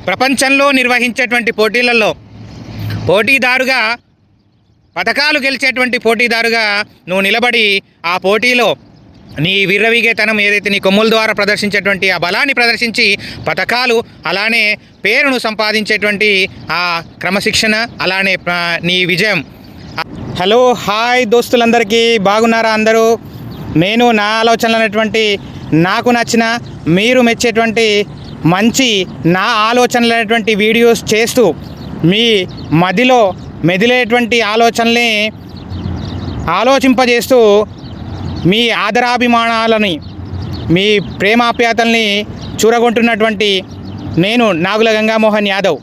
ప్రపంచంలో నిర్వహించేటువంటి పోటీలలో పోటీదారుగా పథకాలు గెలిచేటువంటి పోటీదారుగా నువ్వు నిలబడి ఆ పోటీలో నీ విర్రవీగేతనం ఏదైతే నీ కొమ్ముల ద్వారా ప్రదర్శించేటువంటి ఆ బలాన్ని ప్రదర్శించి పథకాలు అలానే పేరును సంపాదించేటువంటి ఆ క్రమశిక్షణ అలానే నీ విజయం. హలో హాయ్ దోస్తులందరికీ, బాగున్నారా అందరూ? నేను నా ఆలోచనలు అనేటువంటి నాకు నచ్చిన మీరు మెచ్చేటువంటి మంచి నా ఆలోచనలు అనేటువంటి వీడియోస్ చేస్తూ మీ మదిలో మెదిలేటువంటి ఆలోచనల్ని ఆలోచింపజేస్తూ మీ ఆదరాభిమానాలని మీ ప్రేమాప్యాతల్ని చూరగొంటున్నటువంటి నేను నాగుల గంగామోహన్ యాదవ్.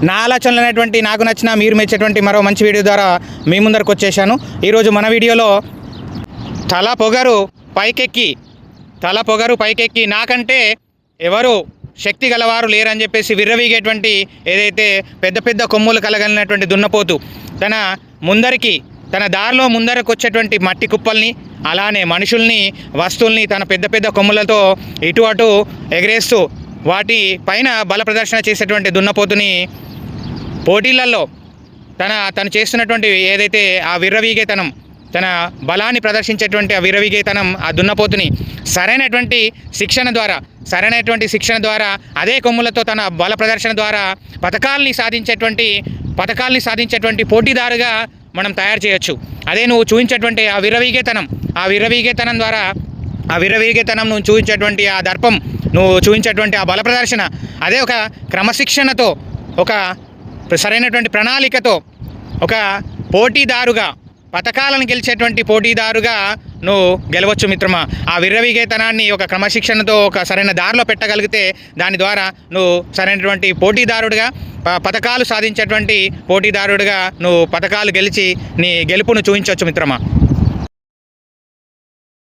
నా ఆలోచనలు అనేటువంటి నాకు నచ్చిన మీరు మెచ్చేటువంటి మరో మంచి వీడియో ద్వారా మీ ముందరకు వచ్చేసాను. ఈరోజు మన వీడియోలో తల పొగరు పైకెక్కి నాకంటే ఎవరు శక్తి గలవారు లేరని చెప్పేసి విర్రవీగేటువంటి ఏదైతే పెద్ద పెద్ద కొమ్ములు కలగలిగినటువంటి దున్నపోతు తన దారిలో ముందరకు వచ్చేటువంటి మట్టి కుప్పల్ని అలానే మనుషుల్ని వస్తువుల్ని తన పెద్ద పెద్ద కొమ్ములతో ఇటు అటు ఎగరేస్తూ వాటి పైన బల ప్రదర్శన చేసేటువంటి దున్నపోతుని పోటీలలో తను చేస్తున్నటువంటి ఏదైతే ఆ విర్రవీగేతనం, తన బలాన్ని ప్రదర్శించేటువంటి ఆ విర్రవీగేతనం, ఆ దున్నపోతుని సరైనటువంటి శిక్షణ ద్వారా అదే కొమ్ములతో తన బల ప్రదర్శన ద్వారా పథకాల్ని సాధించేటువంటి పోటీదారుగా మనం తయారు చేయొచ్చు. అదే నువ్వు చూపించేటువంటి ఆ విర్రవీగేతనం ద్వారా నువ్వు చూపించేటువంటి ఆ దర్పం, నువ్వు చూపించేటువంటి ఆ బల ప్రదర్శన, అదే ఒక క్రమశిక్షణతో, ఒక సరైనటువంటి ప్రణాళికతో, ఒక పోటీదారుగా, పథకాలను గెలిచేటువంటి పోటీదారుగా నువ్వు గెలవచ్చు మిత్రమా. ఆ విర్రవీగేతనాన్ని ఒక క్రమశిక్షణతో ఒక సరైన దారిలో పెట్టగలిగితే దాని ద్వారా నువ్వు సరైనటువంటి పోటీదారుడిగా, పథకాలు సాధించేటువంటి పోటీదారుడిగా నువ్వు పథకాలు గెలిచి నీ గెలుపును చూపించవచ్చు మిత్రమా.